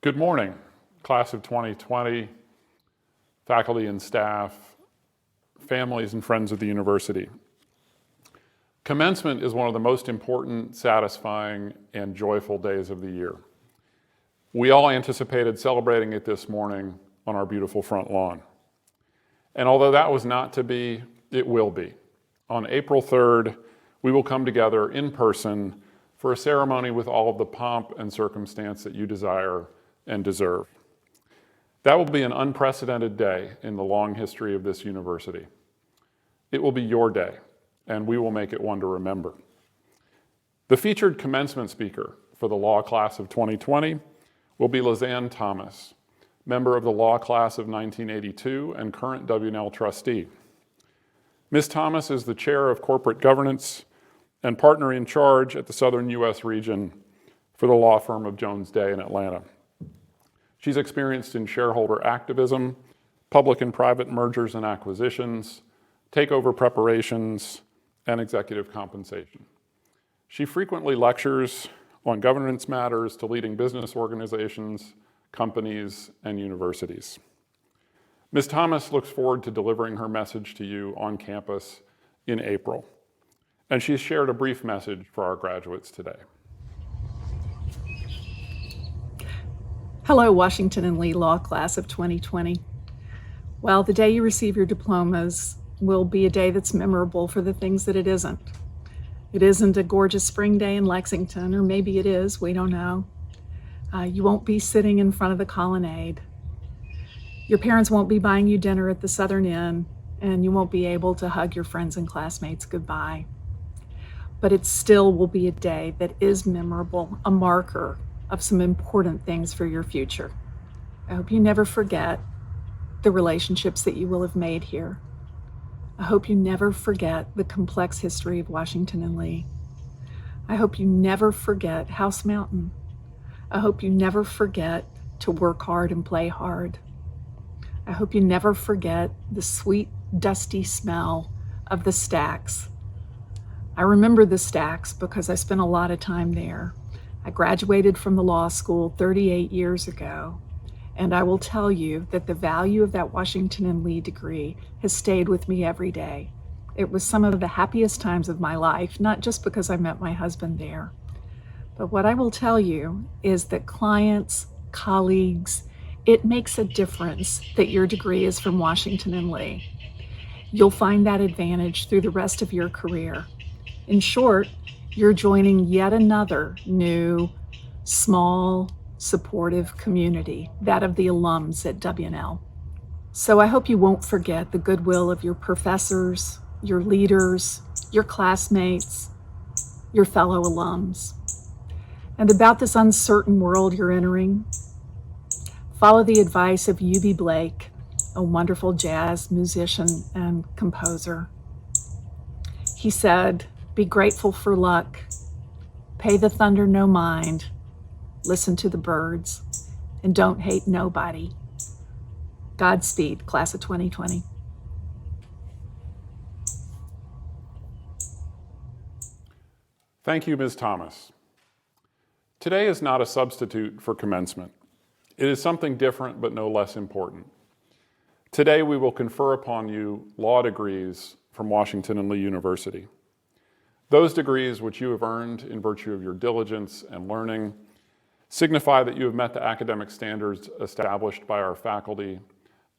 Good morning, class of 2020, faculty and staff, families and friends of the university. Commencement is one of the most important, satisfying, and joyful days of the year. We all anticipated celebrating it this morning on our beautiful front lawn. And although that was not to be, it will be. On April 3rd, we will come together in person for a ceremony with all of the pomp and circumstance that you desire and deserve. That will be an unprecedented day in the long history of this university. It will be your day, and we will make it one to remember. The featured commencement speaker for the law class of 2020 will be Lizanne Thomas, member of the law class of 1982 and current W&L trustee. Ms. Thomas is the chair of corporate governance and partner in charge at the Southern U.S. region for the law firm of Jones Day in Atlanta. She's experienced in shareholder activism, public and private mergers and acquisitions, takeover preparations, and executive compensation. She frequently lectures on governance matters to leading business organizations, companies, and universities. Ms. Thomas looks forward to delivering her message to you on campus in April, and she's shared a brief message for our graduates today. Hello, Washington and Lee Law Class of 2020. Well, the day you receive your diplomas will be a day that's memorable for the things that it isn't. It isn't a gorgeous spring day in Lexington, or maybe it is, we don't know. You won't be sitting in front of the colonnade. Your parents won't be buying you dinner at the Southern Inn, and you won't be able to hug your friends and classmates goodbye. But it still will be a day that is memorable, a marker of some important things for your future. I hope you never forget the relationships that you will have made here. I hope you never forget the complex history of Washington and Lee. I hope you never forget House Mountain. I hope you never forget to work hard and play hard. I hope you never forget the sweet, dusty smell of the stacks. I remember the stacks because I spent a lot of time there. I graduated from the law school 38 years ago, and I will tell you that the value of that Washington and Lee degree has stayed with me every day. It was some of the happiest times of my life, not just because I met my husband there. But what I will tell you is that clients, colleagues, it makes a difference that your degree is from Washington and Lee. You'll find that advantage through the rest of your career. In short, you're joining yet another new, small, supportive community, that of the alums at W&L. So I hope you won't forget the goodwill of your professors, your leaders, your classmates, your fellow alums. And about this uncertain world you're entering, follow the advice of U.B. Blake, a wonderful jazz musician and composer. He said, "Be grateful for luck, pay the thunder no mind, listen to the birds, and don't hate nobody." Godspeed, class of 2020. Thank you, Ms. Thomas. Today is not a substitute for commencement. It is something different but no less important. Today we will confer upon you law degrees from Washington and Lee University. Those degrees which you have earned in virtue of your diligence and learning signify that you have met the academic standards established by our faculty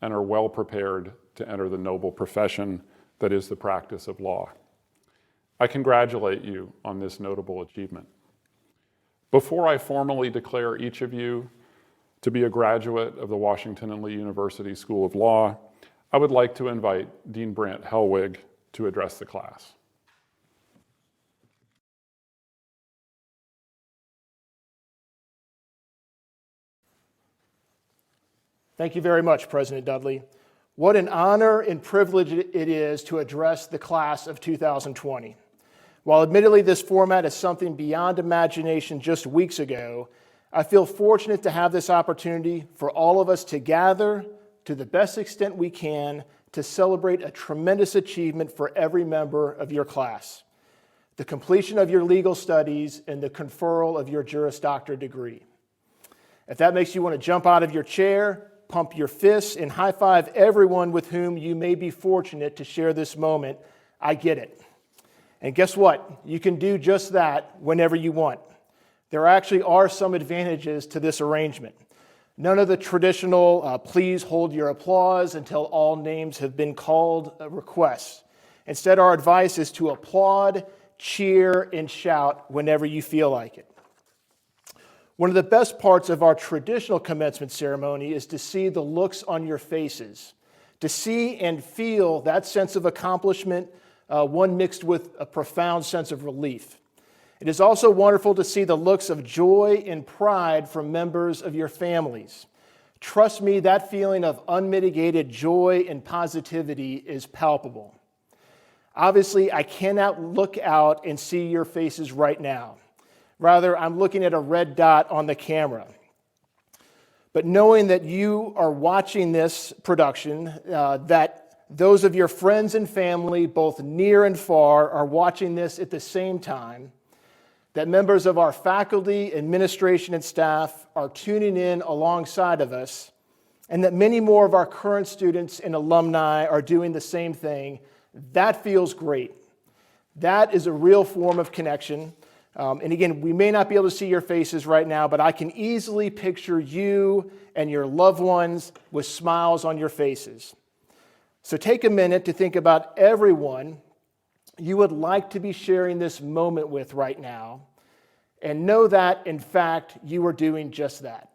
and are well prepared to enter the noble profession that is the practice of law. I congratulate you on this notable achievement. Before I formally declare each of you to be a graduate of the Washington and Lee University School of Law, I would like to invite Dean Brant Hellwig to address the class. Thank you very much, President Dudley. What an honor and privilege it is to address the class of 2020. While admittedly this format is something beyond imagination just weeks ago, I feel fortunate to have this opportunity for all of us to gather to the best extent we can to celebrate a tremendous achievement for every member of your class, the completion of your legal studies and the conferral of your Juris Doctor degree. If that makes you want to jump out of your chair, pump your fists, and high-five everyone with whom you may be fortunate to share this moment, I get it. And guess what? You can do just that whenever you want. There actually are some advantages to this arrangement. None of the traditional please hold your applause until all names have been called requests. Instead, our advice is to applaud, cheer, and shout whenever you feel like it. One of the best parts of our traditional commencement ceremony is to see the looks on your faces, to see and feel that sense of accomplishment, one mixed with a profound sense of relief. It is also wonderful to see the looks of joy and pride from members of your families. Trust me, that feeling of unmitigated joy and positivity is palpable. Obviously, I cannot look out and see your faces right now. Rather, I'm looking at a red dot on the camera. But knowing that you are watching this production, that those of your friends and family, both near and far, are watching this at the same time, that members of our faculty, administration, and staff are tuning in alongside of us, and that many more of our current students and alumni are doing the same thing, that feels great. That is a real form of connection. And again, we may not be able to see your faces right now, but I can easily picture you and your loved ones with smiles on your faces. So take a minute to think about everyone you would like to be sharing this moment with right now, and know that, in fact, you are doing just that.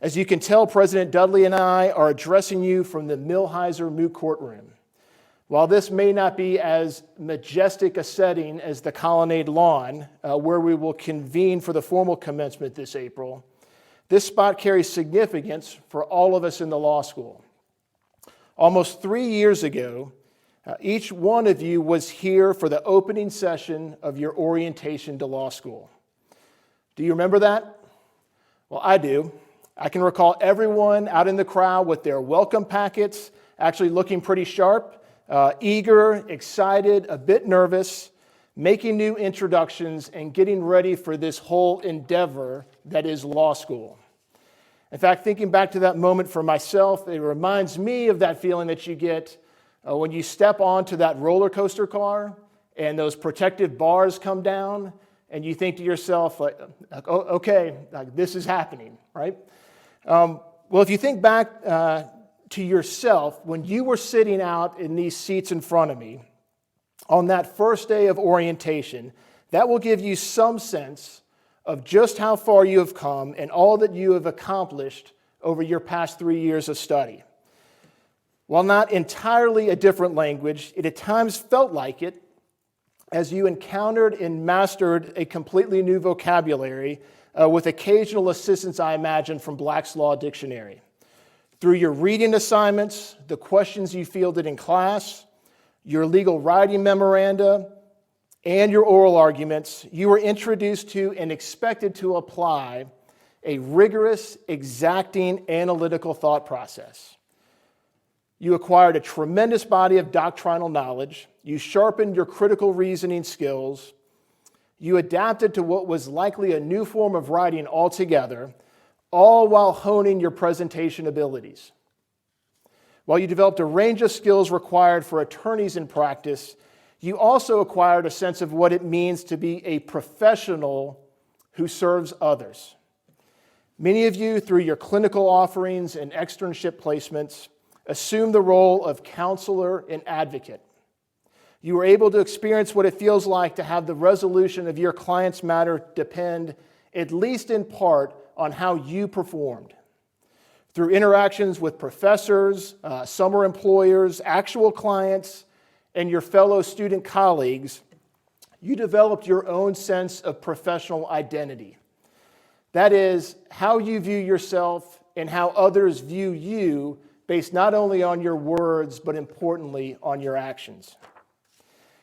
As you can tell, President Dudley and I are addressing you from the Millhiser Moot Courtroom. While this may not be as majestic a setting as the Colonnade Lawn, where we will convene for the formal commencement this April, this spot carries significance for all of us in the law school. Almost 3 years ago, each one of you was here for the opening session of your orientation to law school. Do you remember that? Well, I do. I can recall everyone out in the crowd with their welcome packets, actually looking pretty sharp, eager, excited, a bit nervous, making new introductions, and getting ready for this whole endeavor that is law school. In fact, thinking back to that moment for myself, it reminds me of that feeling that you get when you step onto that roller coaster car and those protective bars come down and you think to yourself, like, oh, okay, like this is happening, right? Well, if you think back to yourself when you were sitting out in these seats in front of me on that first day of orientation, that will give you some sense of just how far you have come and all that you have accomplished over your past 3 years of study. While not entirely a different language, it at times felt like it as you encountered and mastered a completely new vocabulary with occasional assistance, I imagine, from Black's Law Dictionary. Through your reading assignments, the questions you fielded in class, your legal writing memoranda, and your oral arguments, you were introduced to and expected to apply a rigorous, exacting, analytical thought process. You acquired a tremendous body of doctrinal knowledge. You sharpened your critical reasoning skills. You adapted to what was likely a new form of writing altogether, all while honing your presentation abilities. While you developed a range of skills required for attorneys in practice, you also acquired a sense of what it means to be a professional who serves others. Many of you, through your clinical offerings and externship placements, assume the role of counselor and advocate. You were able to experience what it feels like to have the resolution of your client's matter depend, at least in part, on how you performed. Through interactions with professors, summer employers, actual clients, and your fellow student colleagues, you developed your own sense of professional identity. That is, how you view yourself and how others view you based not only on your words, but importantly, on your actions.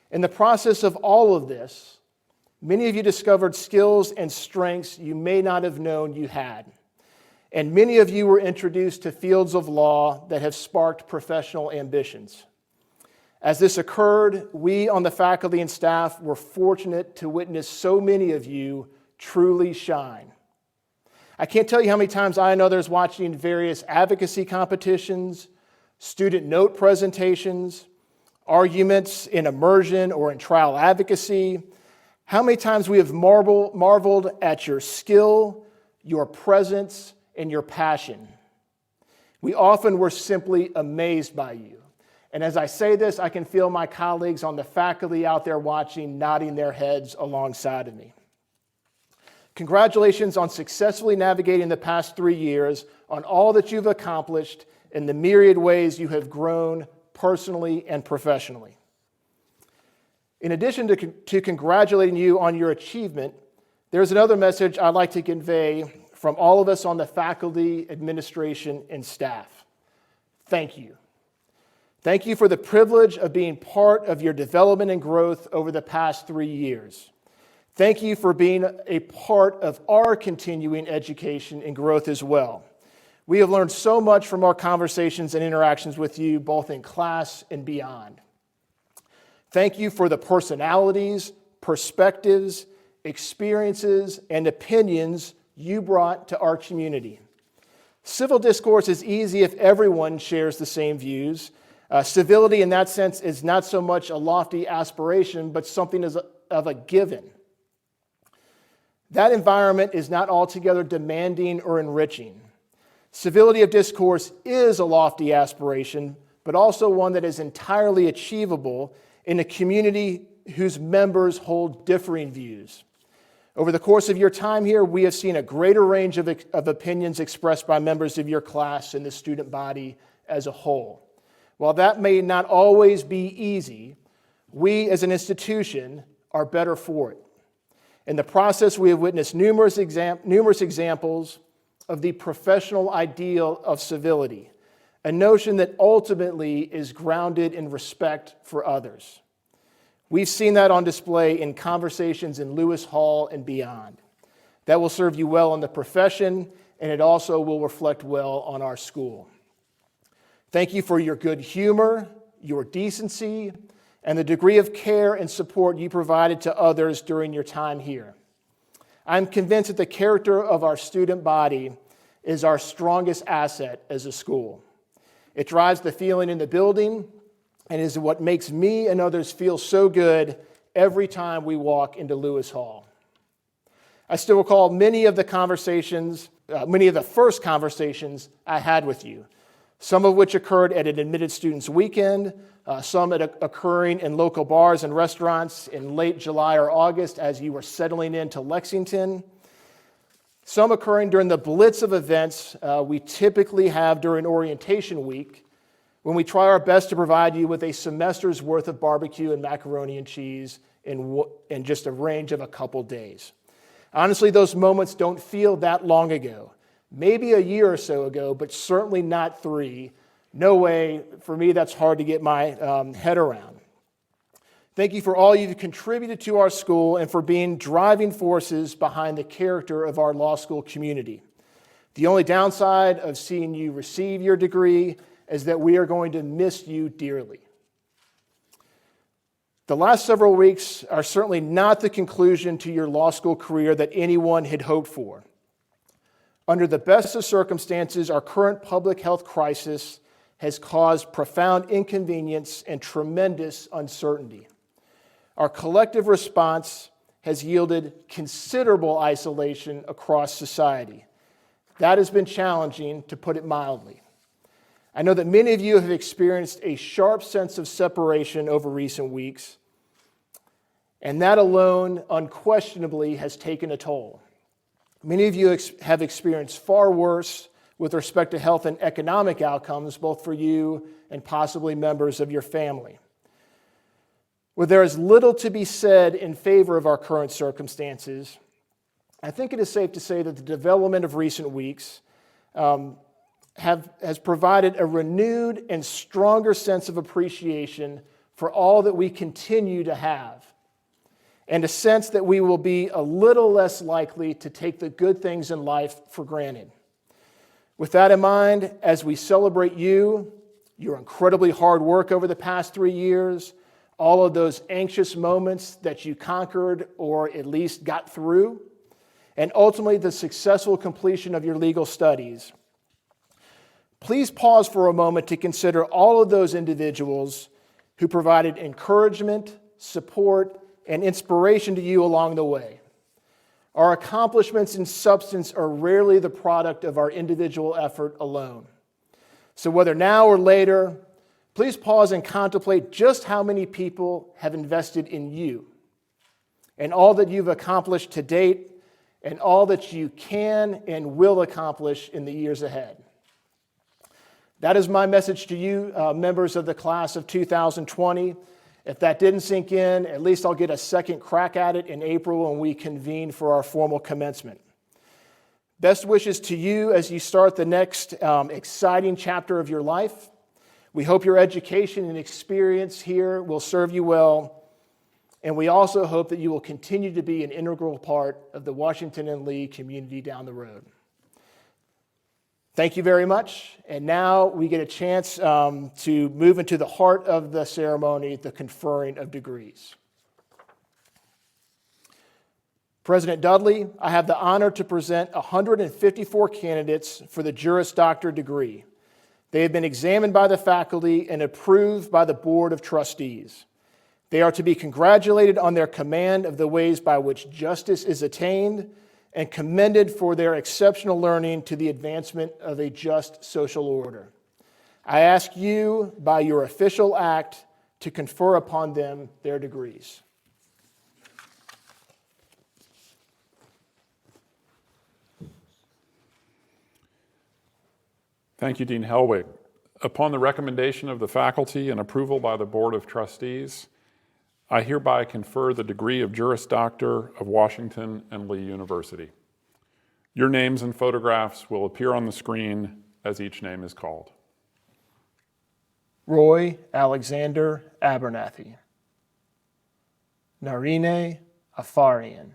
In the process of all of this, many of you discovered skills and strengths you may not have known you had. And many of you were introduced to fields of law that have sparked professional ambitions. As this occurred, we on the faculty and staff were fortunate to witness so many of you truly shine. I can't tell you how many times I and others watching various advocacy competitions, student note presentations, arguments in immersion or in trial advocacy, how many times we have marveled at your skill, your presence, and your passion. We often were simply amazed by you. And as I say this, I can feel my colleagues on the faculty out there watching nodding their heads alongside of me. Congratulations on successfully navigating the past 3 years, on all that you've accomplished, and the myriad ways you have grown personally and professionally. In addition to congratulating you on your achievement, there's another message I'd like to convey from all of us on the faculty, administration, and staff. Thank you. Thank you for the privilege of being part of your development and growth over the past 3 years. Thank you for being a part of our continuing education and growth as well. We have learned so much from our conversations and interactions with you, both in class and beyond. Thank you for the personalities, perspectives, experiences, and opinions you brought to our community. Civil discourse is easy if everyone shares the same views. Civility in that sense is not so much a lofty aspiration, but something of a given. That environment is not altogether demanding or enriching. Civility of discourse is a lofty aspiration, but also one that is entirely achievable in a community whose members hold differing views. Over the course of your time here, we have seen a greater range of opinions expressed by members of your class and the student body as a whole. While that may not always be easy, we as an institution are better for it. In the process, we have witnessed numerous examples of the professional ideal of civility, a notion that ultimately is grounded in respect for others. We've seen that on display in conversations in Lewis Hall and beyond. That will serve you well in the profession, and it also will reflect well on our school. Thank you for your good humor, your decency, and the degree of care and support you provided to others during your time here. I'm convinced that the character of our student body is our strongest asset as a school. It drives the feeling in the building and is what makes me and others feel so good every time we walk into Lewis Hall. I still recall many of the first conversations I had with you, some of which occurred at an admitted students weekend, some occurring in local bars and restaurants in late July or August as you were settling into Lexington, some occurring during the blitz of events we typically have during orientation week, when we try our best to provide you with a semester's worth of barbecue and macaroni and cheese in just a range of a couple days. Honestly, those moments don't feel that long ago. Maybe a year or so ago, but certainly not 3. No way. For me, that's hard to get my head around. Thank you for all you've contributed to our school and for being driving forces behind the character of our law school community. The only downside of seeing you receive your degree is that we are going to miss you dearly. The last several weeks are certainly not the conclusion to your law school career that anyone had hoped for. Under the best of circumstances, our current public health crisis has caused profound inconvenience and tremendous uncertainty. Our collective response has yielded considerable isolation across society. That has been challenging, to put it mildly. I know that many of you have experienced a sharp sense of separation over recent weeks, and that alone unquestionably has taken a toll. Many of you have experienced far worse with respect to health and economic outcomes, both for you and possibly members of your family. Where there is little to be said in favor of our current circumstances, I think it is safe to say that the development of recent weeks has provided a renewed and stronger sense of appreciation for all that we continue to have, and a sense that we will be a little less likely to take the good things in life for granted. With that in mind, as we celebrate you, your incredibly hard work over the past 3 years, all of those anxious moments that you conquered or at least got through, and ultimately the successful completion of your legal studies. Please pause for a moment to consider all of those individuals who provided encouragement, support, and inspiration to you along the way. Our accomplishments in substance are rarely the product of our individual effort alone. So whether now or later, please pause and contemplate just how many people have invested in you and all that you've accomplished to date and all that you can and will accomplish in the years ahead. That is my message to you, members of the class of 2020. If that didn't sink in, at least I'll get a second crack at it in April when we convene for our formal commencement. Best wishes to you as you start the next exciting chapter of your life. We hope your education and experience here will serve you well, and we also hope that you will continue to be an integral part of the Washington and Lee community down the road. Thank you very much, and now we get a chance to move into the heart of the ceremony, the conferring of degrees. President Dudley, I have the honor to present 154 candidates for the Juris Doctor degree. They have been examined by the faculty and approved by the Board of Trustees. They are to be congratulated on their command of the ways by which justice is attained and commended for their exceptional learning to the advancement of a just social order. I ask you, by your official act, to confer upon them their degrees. Thank you, Dean Helwig. Upon the recommendation of the faculty and approval by the Board of Trustees, I hereby confer the degree of Juris Doctor of Washington and Lee University. Your names and photographs will appear on the screen as each name is called. Roy Alexander Abernathy. Narine Afarian.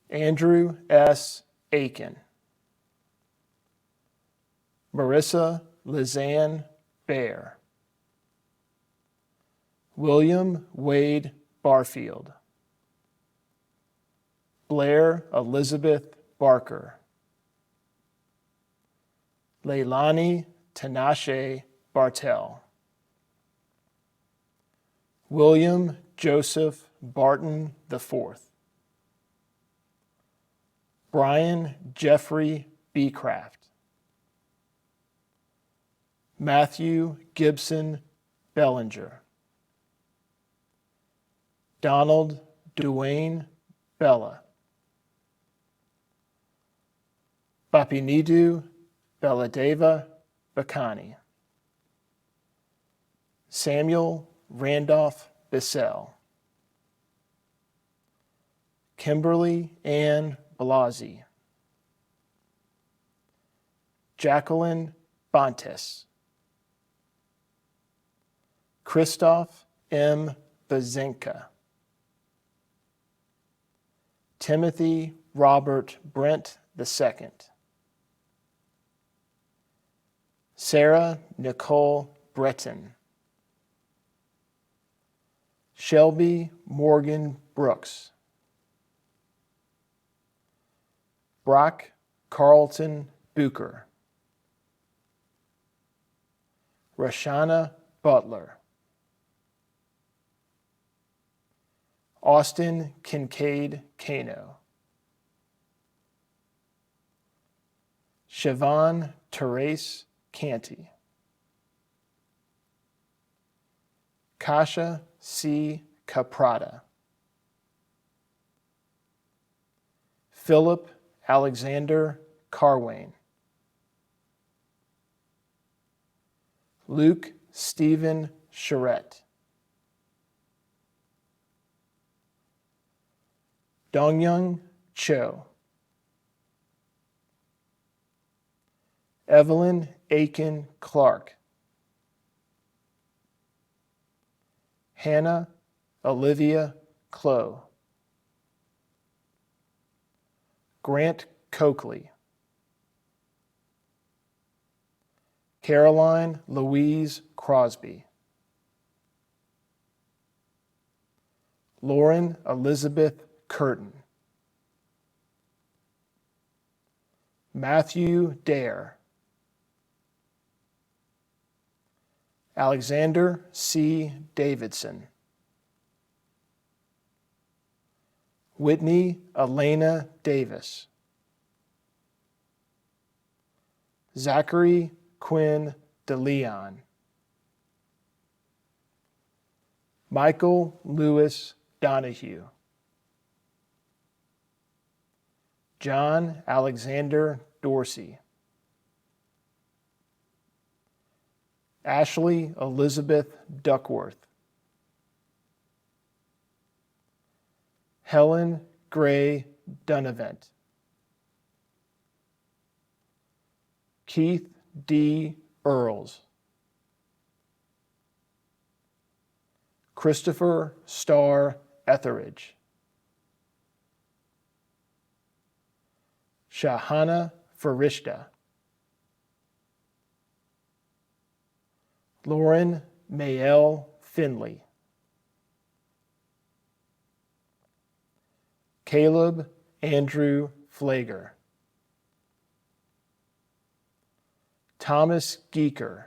Andrew S. Aiken. Marissa Lizanne Baer. William Wade Barfield. Blair Elizabeth Barker. Leilani Tinashe Bartell. William Joseph Barton IV. Brian Jeffrey Beecraft. Matthew Gibson Bellinger. Donald Duane Bella. Bapinidu Belladeva Bakani. Samuel Randolph Bissell. Kimberly Ann Blasi. Jacqueline Bontes. Christoph M. Bazenka. Timothy Robert Brent II. Sarah Nicole Breton. Shelby Morgan Brooks. Brock Carlton Bucher. Rashana Butler. Austin Kincaid Kano. Siobhan Therese Canty. Kasha C. Caprata. Philip Alexander Carwayne. Luke Stephen Charette. Dongyoung Cho. Evelyn Aiken Clark. Hannah Olivia Clow. Grant Coakley. Caroline Louise Crosby. Lauren Elizabeth Curtin. Matthew Dare, Alexander C. Davidson, Whitney Elena Davis, Zachary Quinn DeLeon, Michael Lewis Donahue, John Alexander Dorsey, Ashley Elizabeth Duckworth, Helen Gray Dunavant, Keith D. Earls, Christopher Starr Etheridge, Shahana Farishta, Lauren Mayel Finley, Caleb Andrew Flager, Thomas Geeker,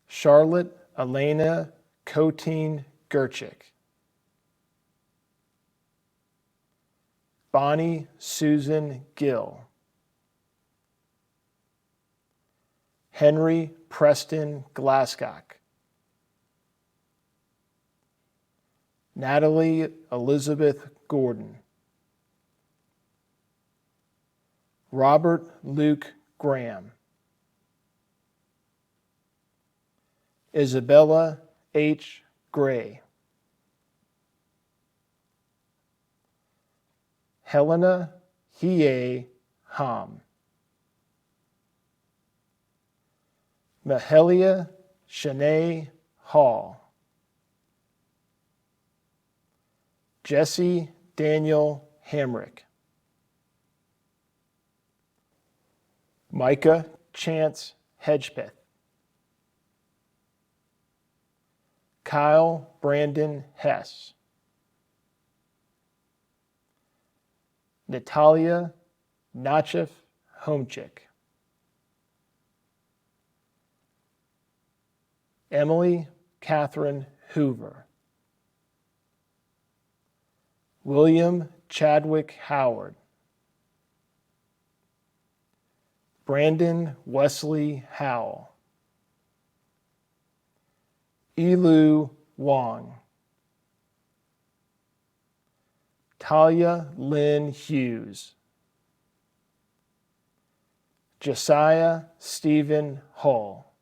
Charlotte Elena Coteen Gerchik, Bonnie Susan Gill, Henry Preston Glasscock, Natalie Elizabeth Gordon, Robert Luke Graham, Isabella H. Gray, Helena Hiei Ham, Mahalia Shanae Hall, Jesse Daniel Hamrick, Micah Chance Hedgepeth, Kyle Brandon Hess, Natalia Nachef Homechik, Emily Catherine Hoover, William Chadwick Howard, Brandon Wesley Howell, Elu Wong, Talia Lynn Hughes, Josiah Stephen Hull,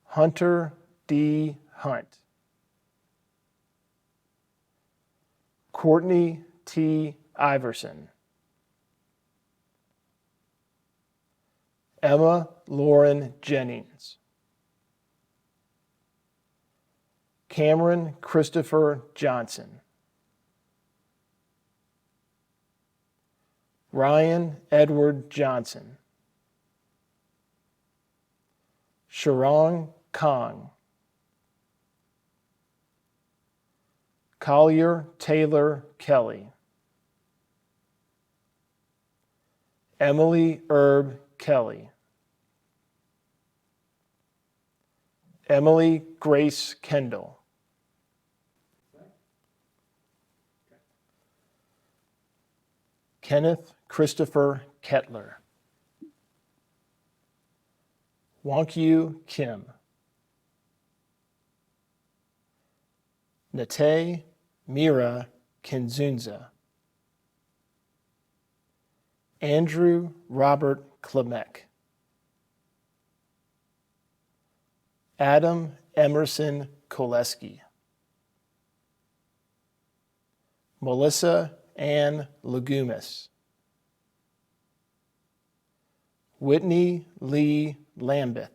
Hunter D. Hunt, Courtney T. Iverson, Emma Lauren Jennings, Cameron Christopher Johnson, Ryan Edward Johnson, Sharong Kong, Collier Taylor Kelly, Emily Erb Kelly, Emily Grace Kendall, Kenneth Christopher Kettler, Wonkyu Kim, Nate Mira Kinzunza, Andrew Robert Klemek, Adam Emerson Koleski, Melissa Ann Legumis, Whitney Lee Lambeth,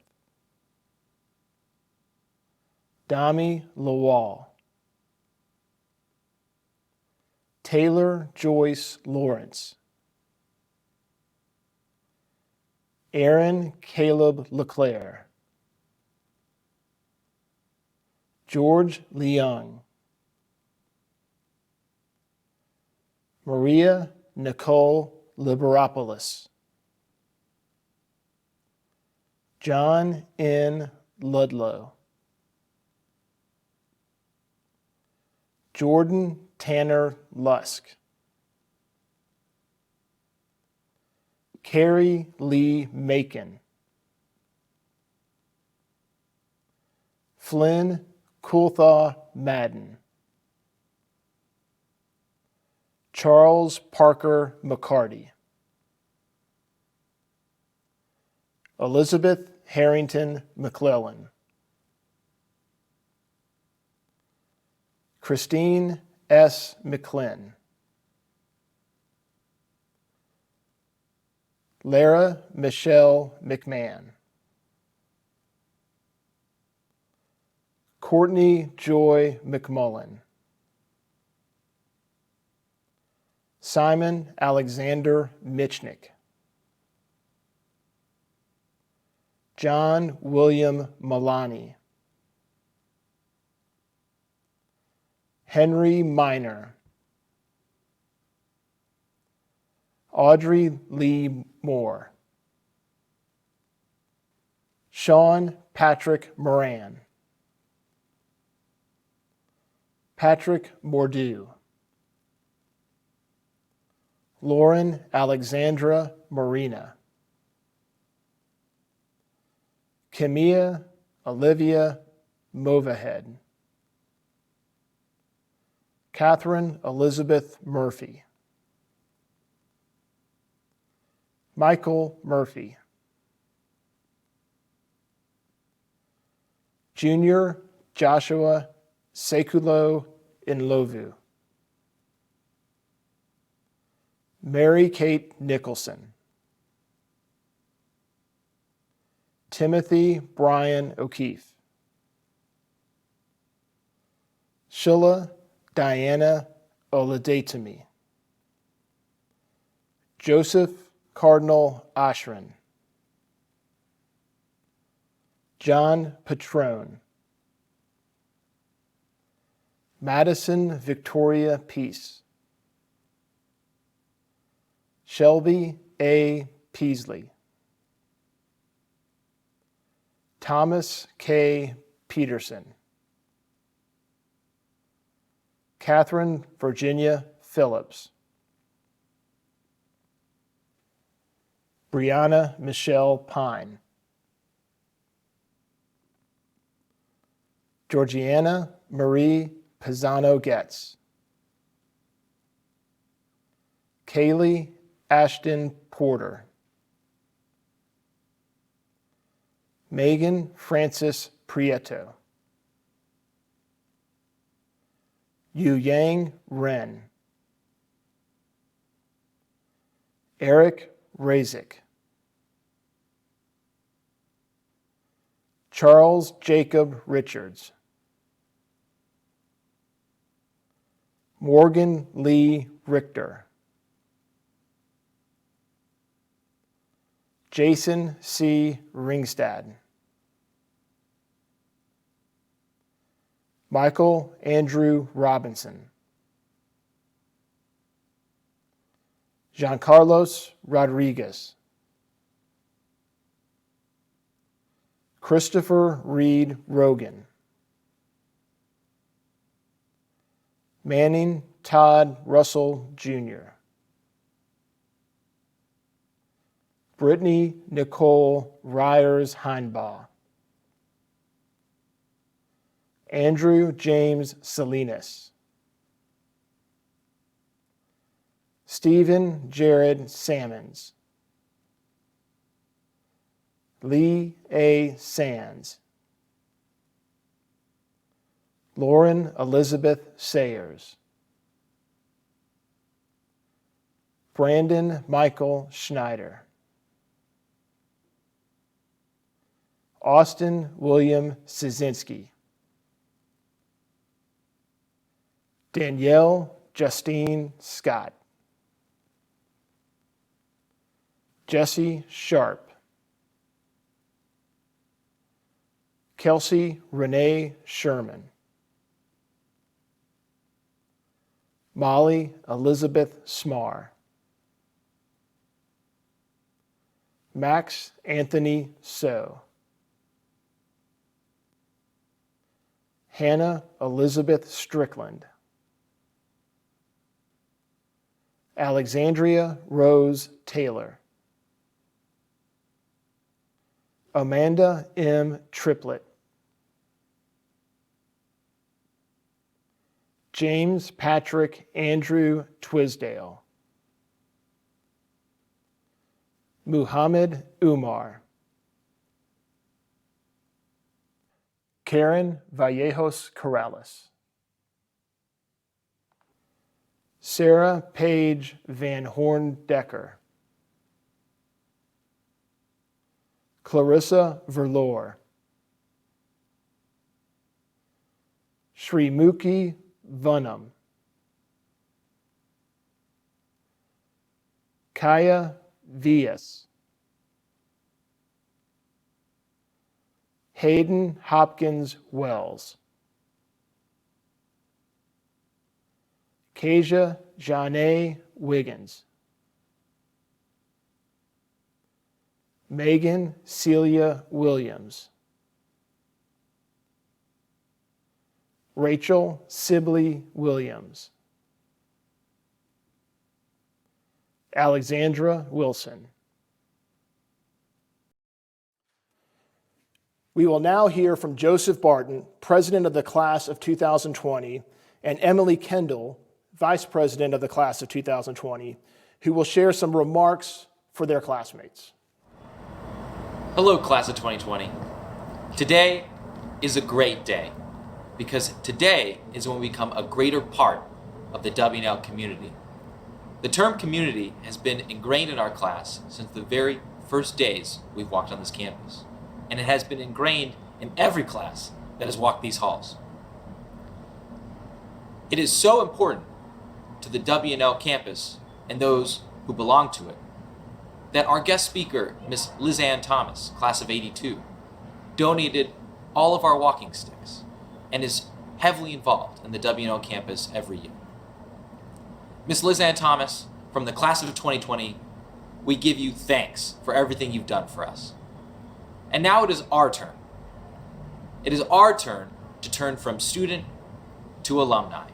Dami Lawal, Taylor Joyce Lawrence, Aaron Caleb LeClaire, George Leung, Maria Nicole Liberopoulos, John N. Ludlow, Jordan Tanner Lusk, Carrie Lee Macon, Flynn Coulthaw Madden, Charles Parker McCarty, Elizabeth Harrington McClellan, Christine S. McClin, Lara Michelle McMahon, Courtney Joy McMullen, Simon Alexander Michnick, John William Malani, Henry Miner, Audrey Lee Moore, Sean Patrick Moran, Patrick Mordew, Lauren Alexandra Marina, Kimia Olivia Movahead, Catherine Elizabeth Murphy, Michael Murphy, Junior Joshua Sekulo Inlovu, Mary Kate Nicholson, Timothy Brian O'Keefe, Sheila Diana Oladatemi, Joseph Cardinal Ashran, John Patrone, Madison Victoria Peace, Shelby A. Peasley, Thomas K. Peterson, Catherine Virginia Phillips, Brianna Michelle Pine, Georgiana Marie Pisano Getz, Kaylee Ashton Porter, Megan Francis Prieto, Yu Yang Ren, Eric Razik, Charles Jacob Richards, Morgan Lee Richter, Jason C. Ringstad, Michael Andrew Robinson, Giancarlos Rodriguez, Christopher Reed Rogan, Manning Todd Russell Jr., Brittany Nicole Ryers Heinbaugh, Andrew James Salinas, Stephen Jared Sammons, Lee A. Sands, Lauren Elizabeth Sayers, Brandon Michael Schneider, Austin William Szynski, Danielle Justine Scott, Jesse Sharp, Kelsey Renee Sherman, Molly Elizabeth Smar. Max Anthony So. Hannah Elizabeth Strickland. Alexandria Rose Taylor. Amanda M. Triplett. James Patrick Andrew Twisdale. Muhammad Umar. Karen Vallejos Corrales. Sarah Paige Van Horn Decker. Clarissa Verlor. Srimuki Vunam. Kaya Vias. Hayden Hopkins Wells. Kasia Janae Wiggins. Megan Celia Williams. Rachel Sibley Williams. Alexandra Wilson. We will now hear from Joseph Barton, President of the Class of 2020, and Emily Kendall, Vice President of the Class of 2020, who will share some remarks for their classmates. Hello, Class of 2020. Today is a great day because today is when we become a greater part of the WNL community. The term community has been ingrained in our class since the very first days we've walked on this campus, and it has been ingrained in every class that has walked these halls. It is so important to the WNL campus and those who belong to it that our guest speaker, Miss Lizanne Thomas, class of 82, donated all of our walking sticks and is heavily involved in the WNL campus every year. Miss Lizanne Thomas, from the class of 2020, we give you thanks for everything you've done for us. And now it is our turn. It is our turn to turn from student to alumni.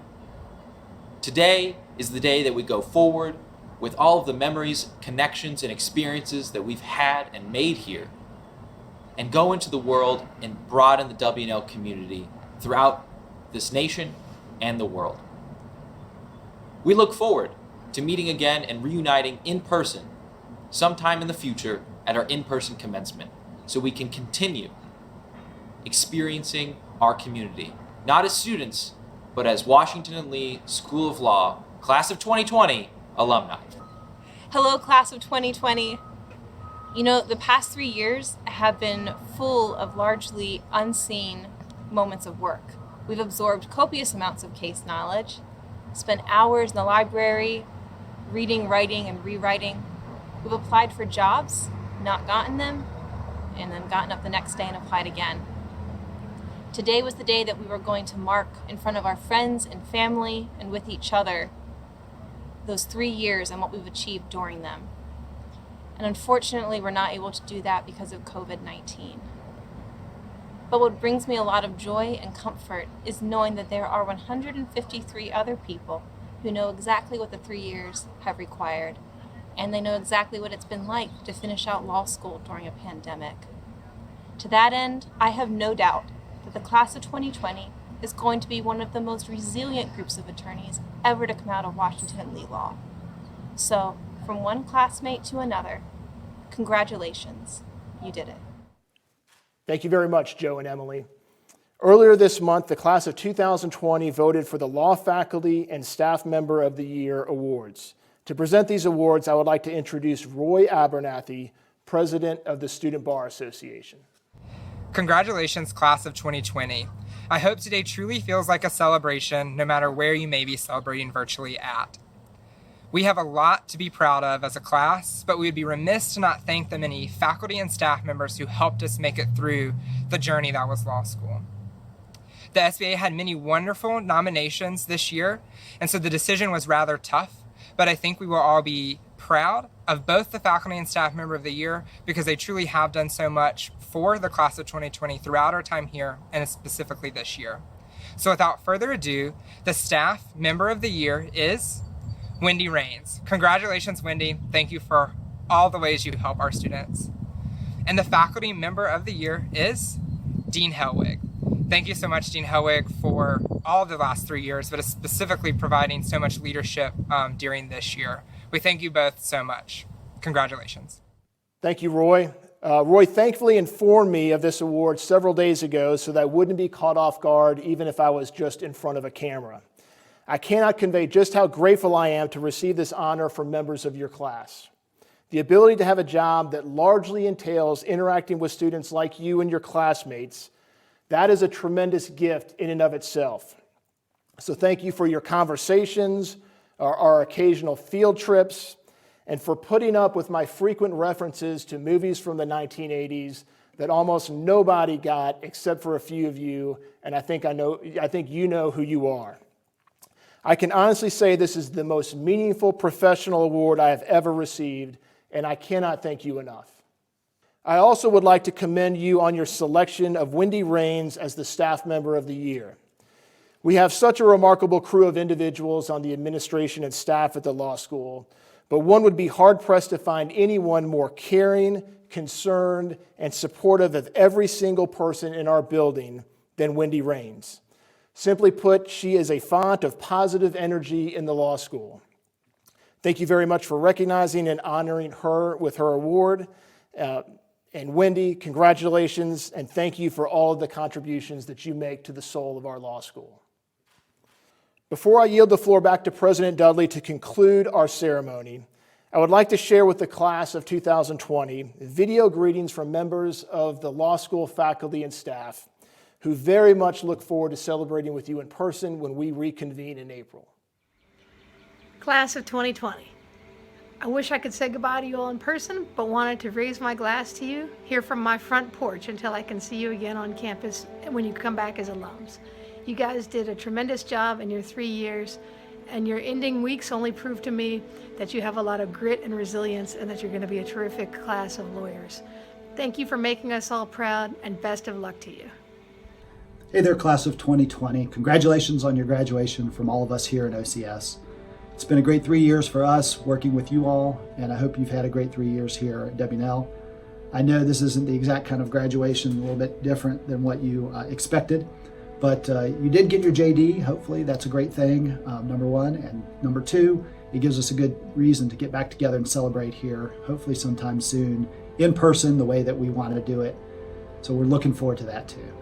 Today is the day that we go forward with all of the memories, connections, and experiences that we've had and made here, and go into the world and broaden the WNL community throughout this nation and the world. We look forward to meeting again and reuniting in person sometime in the future at our in-person commencement, so we can continue experiencing our community, not as students, but as Washington and Lee School of Law, class of 2020 alumni. Hello, class of 2020. You know, the past 3 years have been full of largely unseen moments of work. We've absorbed copious amounts of case knowledge, spent hours in the library, reading, writing, and rewriting. We've applied for jobs, not gotten them, and then gotten up the next day and applied again. Today was the day that we were going to mark in front of our friends and family and with each other those 3 years and what we've achieved during them. And unfortunately, we're not able to do that because of COVID-19. But what brings me a lot of joy and comfort is knowing that there are 153 other people who know exactly what the 3 years have required, and they know exactly what it's been like to finish out law school during a pandemic. To that end, I have no doubt that the class of 2020 is going to be one of the most resilient groups of attorneys ever to come out of Washington and Lee Law. So, from one classmate to another, congratulations, you did it. Thank you very much, Joe and Emily. Earlier this month, the class of 2020 voted for the Law Faculty and Staff Member of the Year awards. To present these awards, I would like to introduce Roy Abernathy, President of the Student Bar Association. Congratulations, class of 2020. I hope today truly feels like a celebration, no matter where you may be celebrating virtually at. We have a lot to be proud of as a class, but we would be remiss to not thank the many faculty and staff members who helped us make it through the journey that was law school. The SBA had many wonderful nominations this year, and so the decision was rather tough, but I think we will all be proud of both the Faculty and Staff Member of the Year because they truly have done so much for the class of 2020 throughout our time here and specifically this year. So without further ado, the Staff Member of the Year is Wendy Rains. Congratulations, Wendy. Thank you for all the ways you help our students. And the Faculty Member of the Year is Dean Hellwig. Thank you so much, Dean Hellwig, for all the last 3 years, but specifically providing so much leadership during this year. We thank you both so much. Congratulations. Thank you, Roy. Roy thankfully informed me of this award several days ago so that I wouldn't be caught off guard even if I was just in front of a camera. I cannot convey just how grateful I am to receive this honor from members of your class. The ability to have a job that largely entails interacting with students like you and your classmates, that is a tremendous gift in and of itself. So thank you for your conversations, our occasional field trips, and for putting up with my frequent references to movies from the 1980s that almost nobody got except for a few of you, and I think you know who you are. I can honestly say this is the most meaningful professional award I have ever received, and I cannot thank you enough. I also would like to commend you on your selection of Wendy Rains as the Staff Member of the Year. We have such a remarkable crew of individuals on the administration and staff at the law school, but one would be hard-pressed to find anyone more caring, concerned, and supportive of every single person in our building than Wendy Rains. Simply put, she is a font of positive energy in the law school. Thank you very much for recognizing and honoring her with her award. And Wendy, congratulations, and thank you for all of the contributions that you make to the soul of our law school. Before I yield the floor back to President Dudley to conclude our ceremony, I would like to share with the class of 2020 video greetings from members of the law school faculty and staff who very much look forward to celebrating with you in person when we reconvene in April. Class of 2020. I wish I could say goodbye to you all in person, but wanted to raise my glass to you here from my front porch until I can see you again on campus when you come back as alums. You guys did a tremendous job in your 3 years, and your ending weeks only proved to me that you have a lot of grit and resilience and that you're going to be a terrific class of lawyers. Thank you for making us all proud, and best of luck to you. Hey there, class of 2020. Congratulations on your graduation from all of us here at OCS. It's been a great 3 years for us working with you all, and I hope you've had a great 3 years here at W&L. I know this isn't the exact kind of graduation, a little bit different than what you expected, but you did get your JD. Hopefully that's a great thing, number one. And number two, it gives us a good reason to get back together and celebrate here, hopefully sometime soon, in person, the way that we want to do it. So we're looking forward to that too.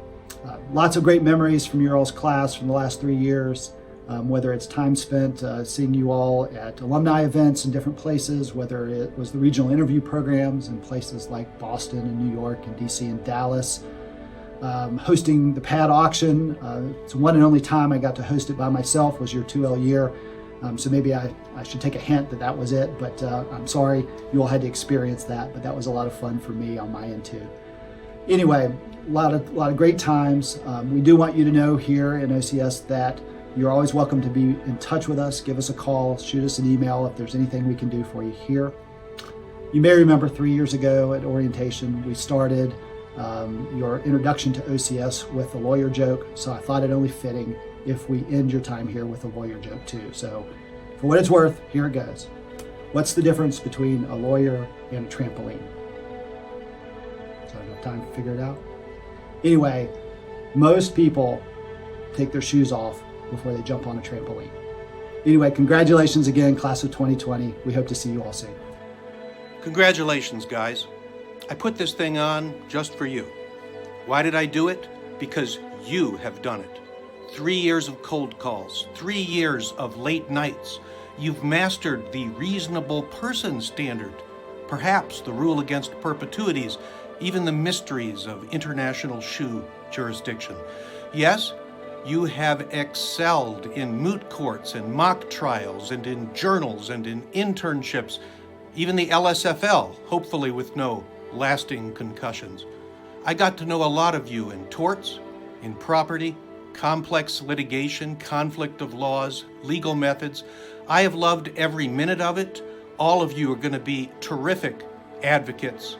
Lots of great memories from your all's class from the last 3 years. Whether it's time spent seeing you all at alumni events in different places, whether it was the regional interview programs in places like Boston and New York and DC and Dallas, hosting the pad auction. It's one and only time I got to host it by myself was your 2L year. So maybe I should take a hint that that was it, but I'm sorry you all had to experience that, but that was a lot of fun for me on my end too. Anyway, a lot of great times. We do want you to know here in OCS that you're always welcome to be in touch with us. Give us a call, shoot us an email if there's anything we can do for you here. You may remember 3 years ago at orientation, we started your introduction to OCS with a lawyer joke, so I thought it only fitting if we end your time here with a lawyer joke too. So for what it's worth, here it goes. What's the difference between a lawyer and a trampoline? So I have time to figure it out. Anyway, most people take their shoes off before they jump on a trampoline. Anyway, congratulations again, class of 2020. We hope to see you all soon. Congratulations, guys. I put this thing on just for you. Why did I do it? Because you have done it. 3 years of cold calls, 3 years of late nights. You've mastered the reasonable person standard, perhaps the rule against perpetuities, even the mysteries of international shoe jurisdiction. Yes, you have excelled in moot courts and mock trials and in journals and in internships, even the LSFL, hopefully with no lasting concussions. I got to know a lot of you in torts, in property, complex litigation, conflict of laws, legal methods. I have loved every minute of it. All of you are going to be terrific advocates.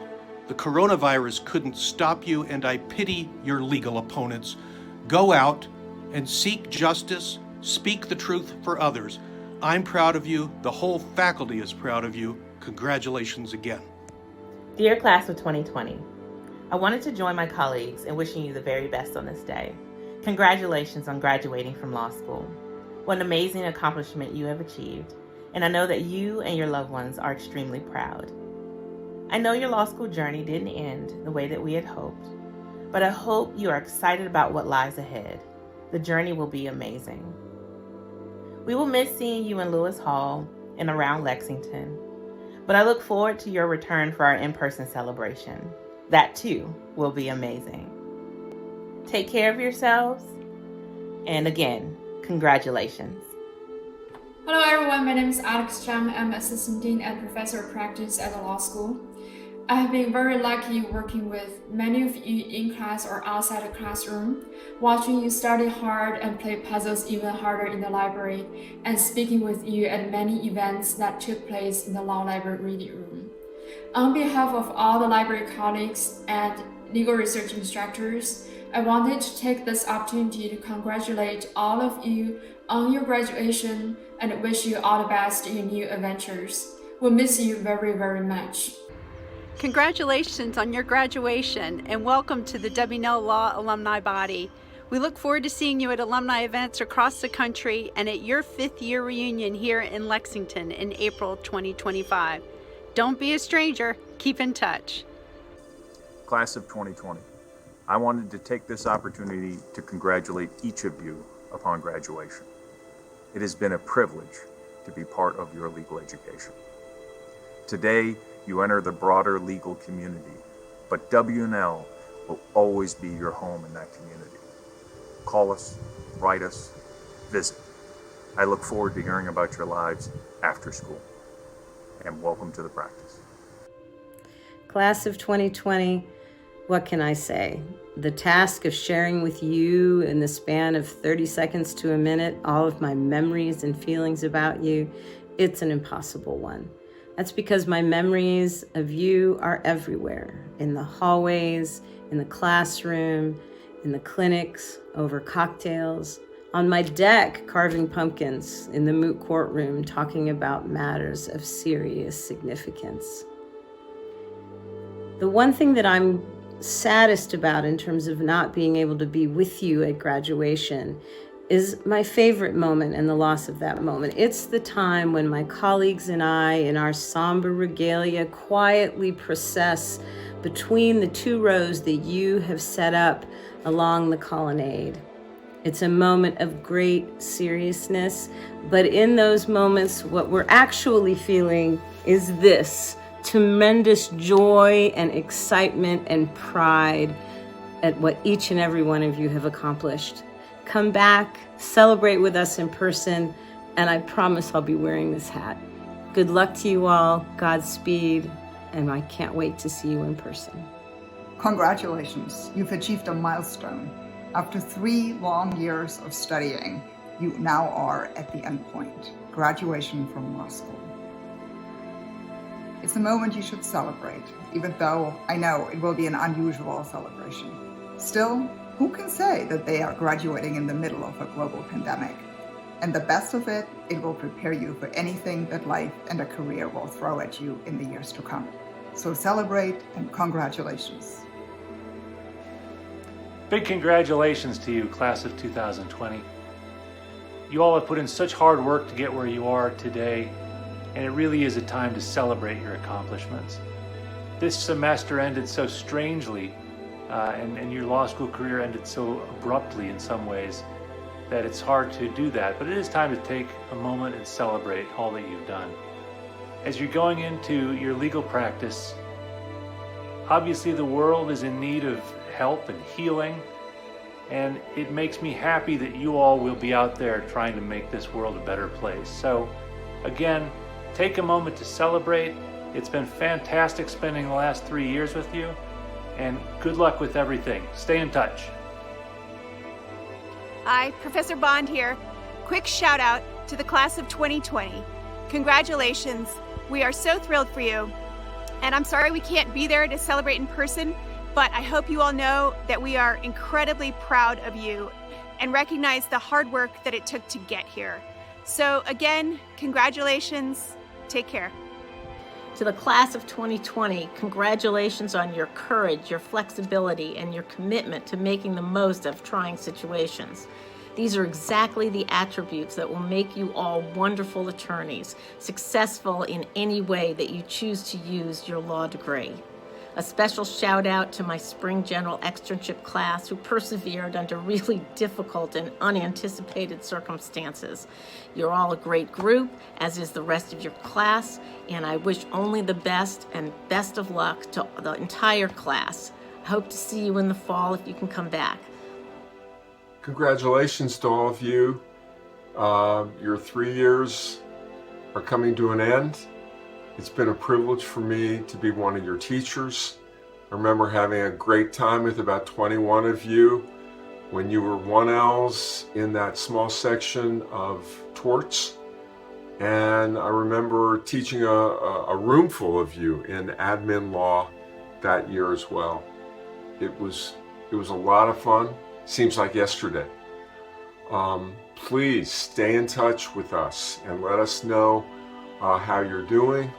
The coronavirus couldn't stop you, and I pity your legal opponents. Go out and seek justice, speak the truth for others. I'm proud of you. The whole faculty is proud of you. Congratulations again. Dear Class of 2020, I wanted to join my colleagues in wishing you the very best on this day. Congratulations on graduating from law school. What an amazing accomplishment you have achieved, and I know that you and your loved ones are extremely proud. I know your law school journey didn't end the way that we had hoped, but I hope you are excited about what lies ahead. The journey will be amazing. We will miss seeing you in Lewis Hall and around Lexington, but I look forward to your return for our in-person celebration. That too will be amazing. Take care of yourselves, and again, congratulations. Hello everyone, my name is Alex Zhang. I'm Assistant Dean and Professor of Practice at the law school. I have been very lucky working with many of you in class or outside the classroom, watching you study hard and play puzzles even harder in the library, and speaking with you at many events that took place in the law library reading room. On behalf of all the library colleagues and legal research instructors, I wanted to take this opportunity to congratulate all of you on your graduation and wish you all the best in your new adventures. We'll miss you very, very much. Congratulations on your graduation and welcome to the W&L Law Alumni Body. We look forward to seeing you at alumni events across the country and at your 5th year reunion here in Lexington in April 2025. Don't be a stranger, keep in touch. Class of 2020, I wanted to take this opportunity to congratulate each of you upon graduation. It has been a privilege to be part of your legal education. Today, you enter the broader legal community, but W&L will always be your home in that community. Call us, write us, visit. I look forward to hearing about your lives after school. And welcome to the practice. Class of 2020, what can I say? The task of sharing with you in the span of 30 seconds to a minute all of my memories and feelings about you, it's an impossible one. That's because my memories of you are everywhere, in the hallways, in the classroom, in the clinics, over cocktails, on my deck carving pumpkins, in the moot courtroom talking about matters of serious significance. The one thing that I'm saddest about in terms of not being able to be with you at graduation is my favorite moment and the loss of that moment. It's the time when my colleagues and I, in our somber regalia, quietly process between the 2 rows that you have set up along the colonnade. It's a moment of great seriousness, but in those moments, what we're actually feeling is this tremendous joy and excitement and pride at what each and every one of you have accomplished. Come back, celebrate with us in person, and I promise I'll be wearing this hat. Good luck to you all, Godspeed, and I can't wait to see you in person. Congratulations, you've achieved a milestone. After 3 long years of studying, you now are at the end point, graduation from law school. It's a moment you should celebrate, even though I know it will be an unusual celebration. Still, who can say that they are graduating in the middle of a global pandemic? And the best of it, it will prepare you for anything that life and a career will throw at you in the years to come. So celebrate and congratulations. Big congratulations to you, class of 2020. You all have put in such hard work to get where you are today, and it really is a time to celebrate your accomplishments. This semester ended so strangely, and your law school career ended so abruptly in some ways that it's hard to do that, but it is time to take a moment and celebrate all that you've done. As you're going into your legal practice, obviously the world is in need of help and healing, and it makes me happy that you all will be out there trying to make this world a better place. So again, take a moment to celebrate. It's been fantastic spending the last 3 years with you, and good luck with everything. Stay in touch. Hi, Professor Bond here. Quick shout out to the class of 2020. Congratulations. We are so thrilled for you. And I'm sorry we can't be there to celebrate in person, but I hope you all know that we are incredibly proud of you and recognize the hard work that it took to get here. So again, congratulations. Take care. To the class of 2020, congratulations on your courage, your flexibility, and your commitment to making the most of trying situations. These are exactly the attributes that will make you all wonderful attorneys, successful in any way that you choose to use your law degree. A special shout out to my spring general externship class who persevered under really difficult and unanticipated circumstances. You're all a great group, as is the rest of your class, and I wish only the best and best of luck to the entire class. I hope to see you in the fall if you can come back. Congratulations to all of you. Your 3 years are coming to an end. It's been a privilege for me to be one of your teachers. I remember having a great time with about 21 of you when you were 1Ls in that small section of torts. And I remember teaching a room full of you in admin law that year as well. It was a lot of fun. Seems like yesterday. Please stay in touch with us and let us know how you're doing,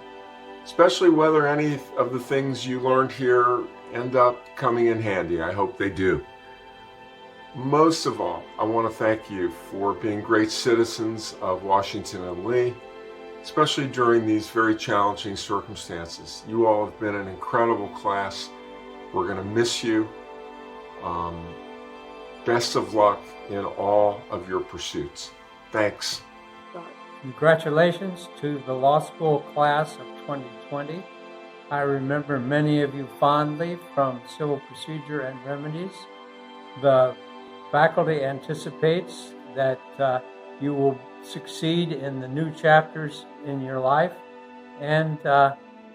especially whether any of the things you learned here end up coming in handy. I hope they do. Most of all, I want to thank you for being great citizens of Washington and Lee, especially during these very challenging circumstances. You all have been an incredible class. We're going to miss you. Best of luck in all of your pursuits. Thanks. Congratulations to the law school class of 2020. I remember many of you fondly from civil procedure and remedies. The faculty anticipates that you will succeed in the new chapters in your life and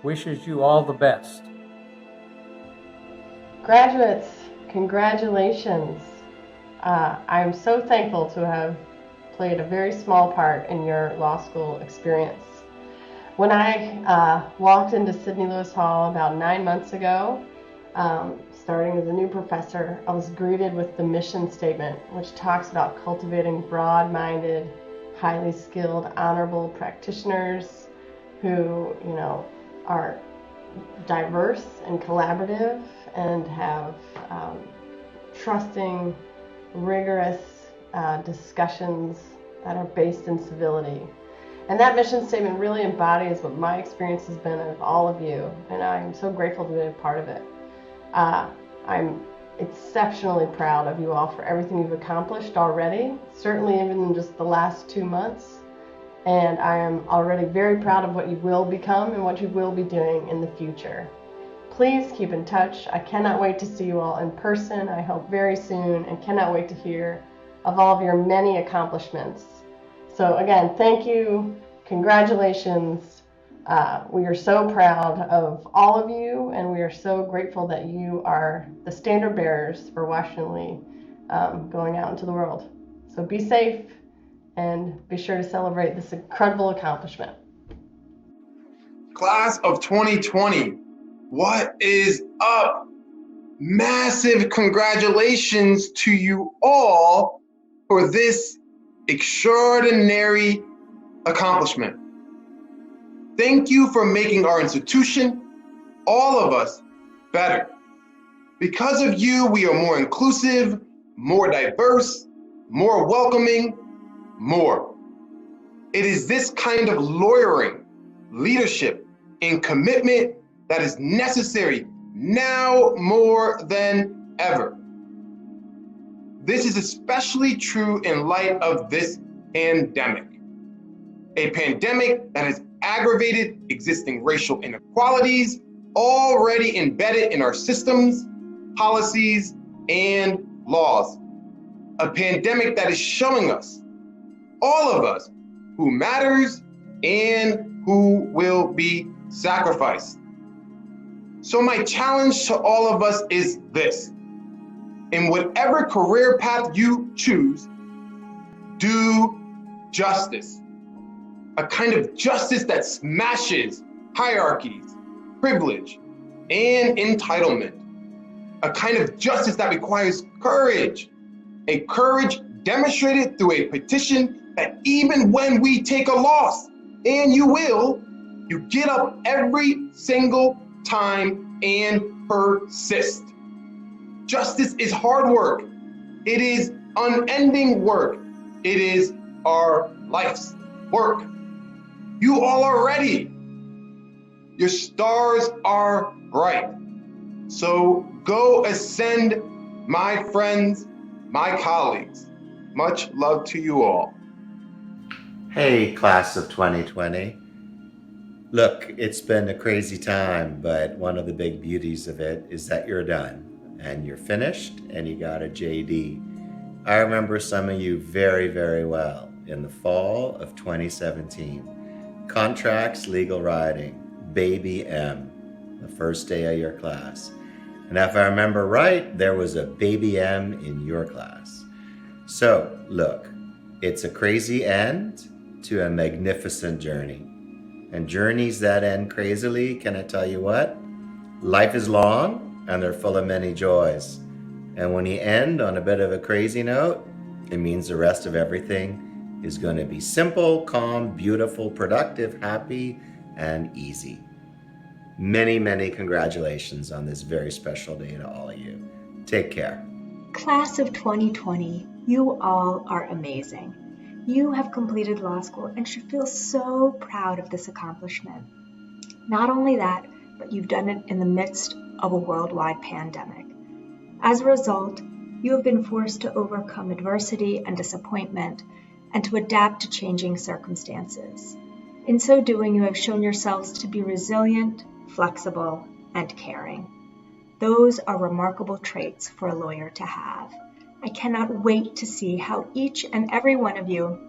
wishes you all the best. Graduates, congratulations. I'm so thankful to have played a very small part in your law school experience. When I walked into Sidney Lewis Hall about 9 months ago, starting as a new professor, I was greeted with the mission statement, which talks about cultivating broad-minded, highly skilled, honorable practitioners who, are diverse and collaborative and have trusting, rigorous discussions that are based in civility. And that mission statement really embodies what my experience has been of all of you, and I'm so grateful to be a part of it. I'm exceptionally proud of you all for everything you've accomplished already, certainly even in just the last 2 months. And I am already very proud of what you will become and what you will be doing in the future. Please keep in touch. I cannot wait to see you all in person, I hope very soon, and cannot wait to hear of all of your many accomplishments. So again, thank you, congratulations. We are so proud of all of you, and we are so grateful that you are the standard bearers for Washington Lee going out into the world. So be safe and be sure to celebrate this incredible accomplishment. Class of 2020, what is up? Massive congratulations to you all for this extraordinary accomplishment. Thank you for making our institution, all of us, better. Because of you, we are more inclusive, more diverse, more welcoming, more. It is this kind of lawyering, leadership, and commitment that is necessary now more than ever. This is especially true in light of this pandemic. A pandemic that has aggravated existing racial inequalities already embedded in our systems, policies, and laws. A pandemic that is showing us, all of us, who matters and who will be sacrificed. So my challenge to all of us is this. In whatever career path you choose, justice. A kind of justice that smashes hierarchies, privilege, and entitlement. A kind of justice that requires courage. A courage demonstrated through a petition that even when we take a loss, and you will, you get up every single time and persist. Justice is hard work. It is unending work. It is our life's work. You all are ready. Your stars are bright. So go ascend, my friends, my colleagues. Much love to you all. Hey, class of 2020. Look, it's been a crazy time, but one of the big beauties of it is that you're done and you're finished and you got a JD. I remember some of you very, very well in the fall of 2017. Contracts, legal writing, baby M, the first day of your class. And if I remember right, there was a baby M in your class. So look, it's a crazy end to a magnificent journey. And journeys that end crazily, can I tell you what? Life is long and they're full of many joys. And when you end on a bit of a crazy note, it means the rest of everything is going to be simple, calm, beautiful, productive, happy, and easy. Many, many congratulations on this very special day to all of you. Take care. Class of 2020, you all are amazing. You have completed law school and should feel so proud of this accomplishment. Not only that, but you've done it in the midst of a worldwide pandemic. As a result, you have been forced to overcome adversity and disappointment and to adapt to changing circumstances. In so doing, you have shown yourselves to be resilient, flexible, and caring. Those are remarkable traits for a lawyer to have. I cannot wait to see how each and every one of you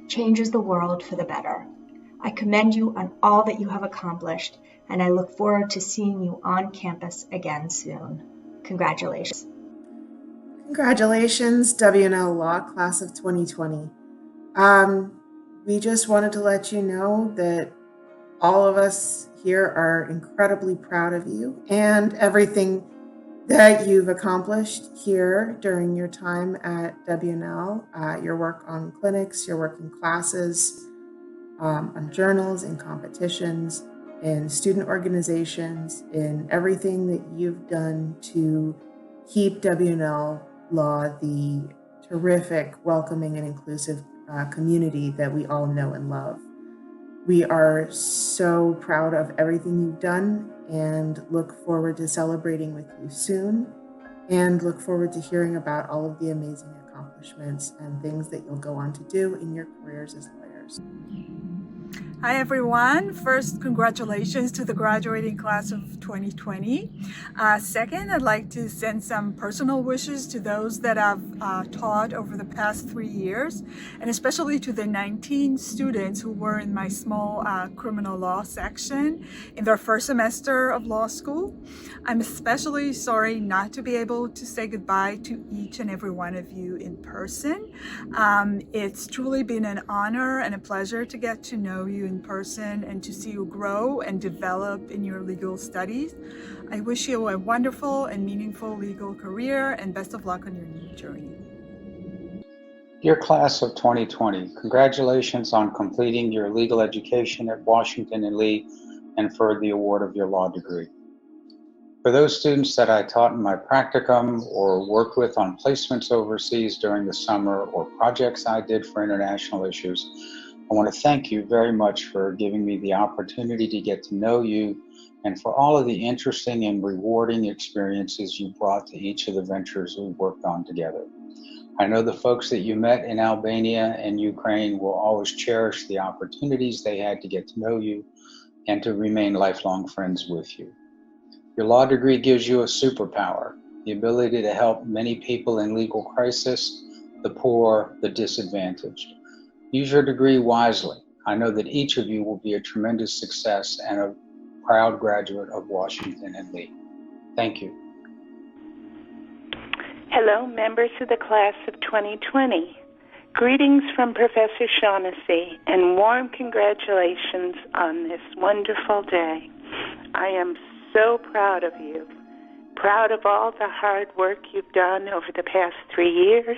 changes the world for the better. I commend you on all that you have accomplished, and I look forward to seeing you on campus again soon. Congratulations. Congratulations, WNL Law Class of 2020. We just wanted to let you know that all of us here are incredibly proud of you and everything that you've accomplished here during your time at WNL, your work on clinics, your work in classes, on journals, in competitions, in student organizations, in everything that you've done to keep WNL Law the terrific, welcoming, and inclusive community that we all know and love. We are so proud of everything you've done and look forward to celebrating with you soon, and look forward to hearing about all of the amazing accomplishments and things that you'll go on to do in your careers as lawyers. Hi everyone. First, congratulations to the graduating class of 2020. Second, I'd like to send some personal wishes to those that I've taught over the past 3 years, and especially to the 19 students who were in my small criminal law section in their first semester of law school. I'm especially sorry not to be able to say goodbye to each and every one of you in person. It's truly been an honor and a pleasure to get to know you in person and to see you grow and develop in your legal studies. I wish you a wonderful and meaningful legal career, and best of luck on your new journey. Dear class of 2020, congratulations on completing your legal education at Washington and Lee and for the award of your law degree. For those students that I taught in my practicum or worked with on placements overseas during the summer, or projects I did for international issues, I want to thank you very much for giving me the opportunity to get to know you, and for all of the interesting and rewarding experiences you brought to each of the ventures we worked on together. I know the folks that you met in Albania and Ukraine will always cherish the opportunities they had to get to know you and to remain lifelong friends with you. Your law degree gives you a superpower, the ability to help many people in legal crisis, the poor, the disadvantaged. Use your degree wisely. I know that each of you will be a tremendous success and a proud graduate of Washington and Lee. Thank you. Hello, members of the class of 2020. Greetings from Professor Shaughnessy, and warm congratulations on this wonderful day. I am so proud of you, proud of all the hard work you've done over the past 3 years,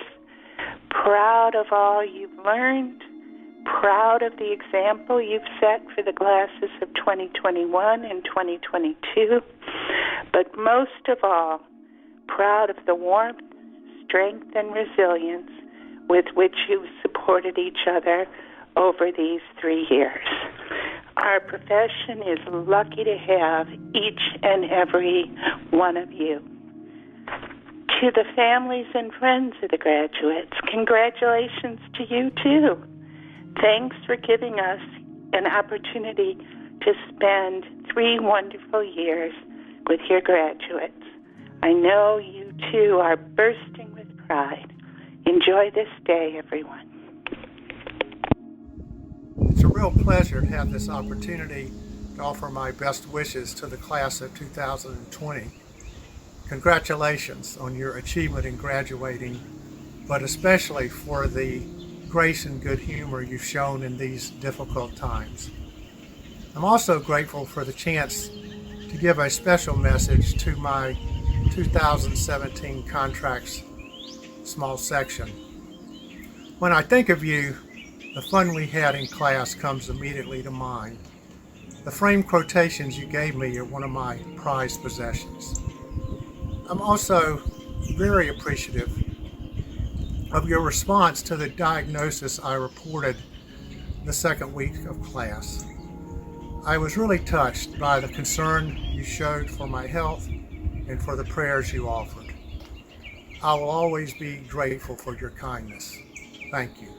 proud of all you've learned, proud of the example you've set for the classes of 2021 and 2022, but most of all, proud of the warmth, strength, and resilience with which you've supported each other over these 3 years. Our profession is lucky to have each and every one of you. To the families and friends of the graduates, congratulations to you too. Thanks for giving us an opportunity to spend 3 wonderful years with your graduates. I know you too are bursting with pride. Enjoy this day, everyone. It's a real pleasure to have this opportunity to offer my best wishes to the class of 2020. Congratulations on your achievement in graduating, but especially for the grace and good humor you've shown in these difficult times. I'm also grateful for the chance to give a special message to my 2017 contracts small section. When I think of you, the fun we had in class comes immediately to mind. The framed quotations you gave me are one of my prized possessions. I'm also very appreciative of your response to the diagnosis I reported the second week of class. I was really touched by the concern you showed for my health and for the prayers you offered. I will always be grateful for your kindness. Thank you.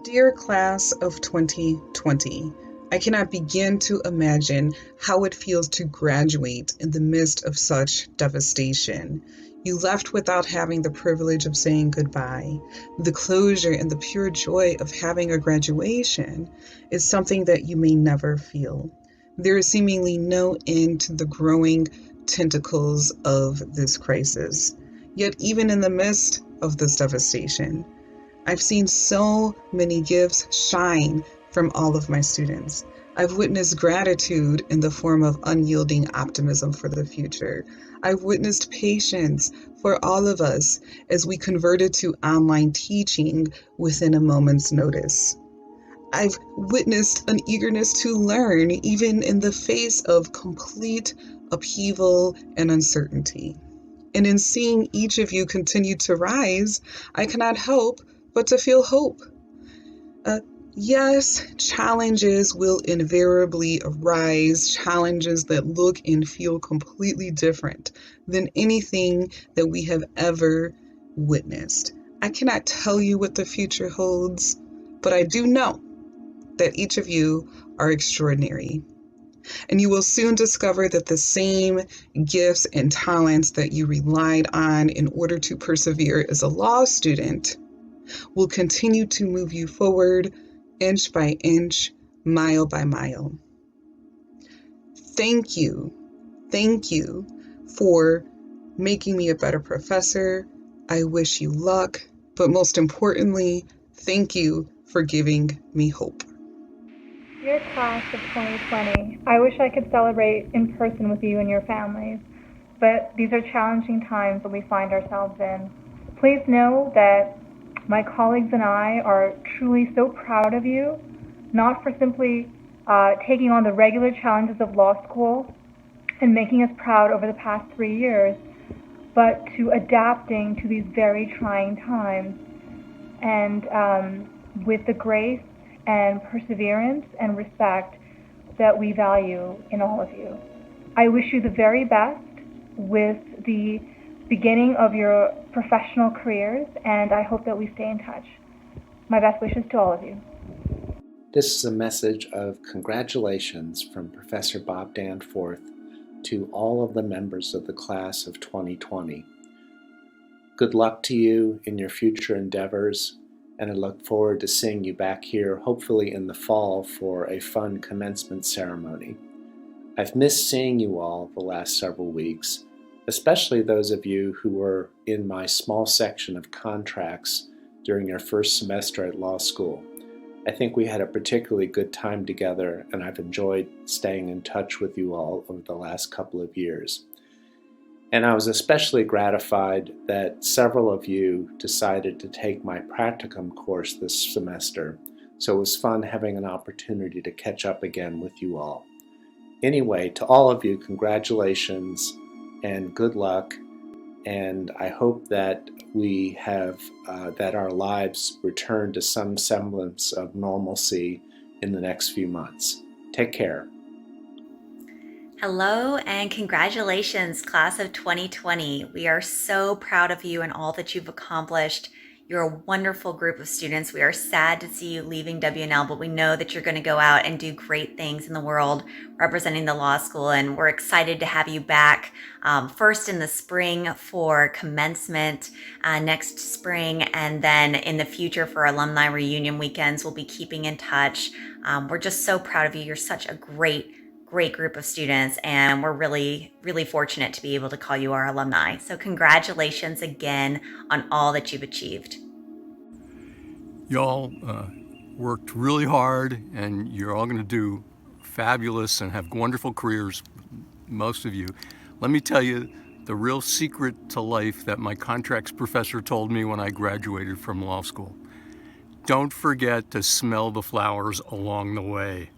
Dear class of 2020, I cannot begin to imagine how it feels to graduate in the midst of such devastation. You left without having the privilege of saying goodbye. The closure and the pure joy of having a graduation is something that you may never feel. There is seemingly no end to the growing tentacles of this crisis. Yet even in the midst of this devastation, I've seen so many gifts shine from all of my students. I've witnessed gratitude in the form of unyielding optimism for the future. I've witnessed patience for all of us as we converted to online teaching within a moment's notice. I've witnessed an eagerness to learn even in the face of complete upheaval and uncertainty. And in seeing each of you continue to rise, I cannot help but to feel hope. Yes, challenges will invariably arise, challenges that look and feel completely different than anything that we have ever witnessed. I cannot tell you what the future holds, but I do know that each of you are extraordinary. And you will soon discover that the same gifts and talents that you relied on in order to persevere as a law student will continue to move you forward inch by inch, mile by mile. Thank you for making me a better professor. I wish you luck, but most importantly, thank you for giving me hope. Dear class of 2020, I wish I could celebrate in person with you and your families, but these are challenging times that we find ourselves in. Please know that my colleagues and I are truly so proud of you, not for simply taking on the regular challenges of law school and making us proud over the past 3 years, but to adapting to these very trying times and with the grace and perseverance and respect that we value in all of you. I wish you the very best with the beginning of your professional careers, and I hope that we stay in touch. My best wishes to all of you. This is a message of congratulations from Professor Bob Danforth to all of the members of the class of 2020. Good luck to you in your future endeavors, and I look forward to seeing you back here, hopefully in the fall, for a fun commencement ceremony. I've missed seeing you all the last several weeks, especially those of you who were in my small section of contracts during your first semester at law school. I think we had a particularly good time together, and I've enjoyed staying in touch with you all over the last couple of years. And I was especially gratified that several of you decided to take my practicum course this semester, so it was fun having an opportunity to catch up again with you all. Anyway, to all of you, congratulations and good luck, and I hope that we have, that our lives return to some semblance of normalcy in the next few months. Take care. Hello and congratulations, class of 2020. We are so proud of you and all that you've accomplished. You're a wonderful group of students. We are sad to see you leaving WNL, but we know that you're going to go out and do great things in the world representing the law school, and we're excited to have you back first in the spring for commencement next spring, and then in the future for alumni reunion weekends. We'll be keeping in touch. We're just so proud of you. You're such a great group of students, and we're really, really fortunate to be able to call you our alumni. So congratulations again on all that you've achieved. Y'all worked really hard, and you're all going to do fabulous and have wonderful careers, most of you. Let me tell you the real secret to life that my contracts professor told me when I graduated from law school. Don't forget to smell the flowers along the way.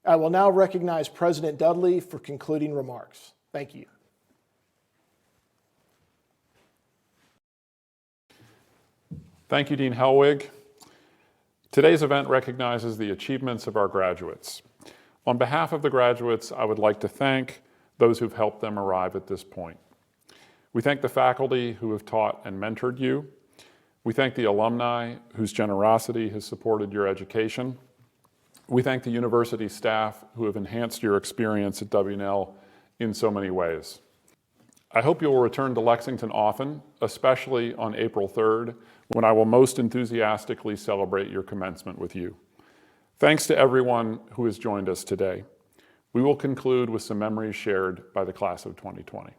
I will now recognize President Dudley for concluding remarks. Thank you. Thank you, Dean Hellwig. Today's event recognizes the achievements of our graduates. On behalf of the graduates, I would like to thank those who've helped them arrive at this point. We thank the faculty who have taught and mentored you. We thank the alumni whose generosity has supported your education. We thank the university staff who have enhanced your experience at WNL in so many ways. I hope you will return to Lexington often, especially on April 3rd, when I will most enthusiastically celebrate your commencement with you. Thanks to everyone who has joined us today. We will conclude with some memories shared by the class of 2020.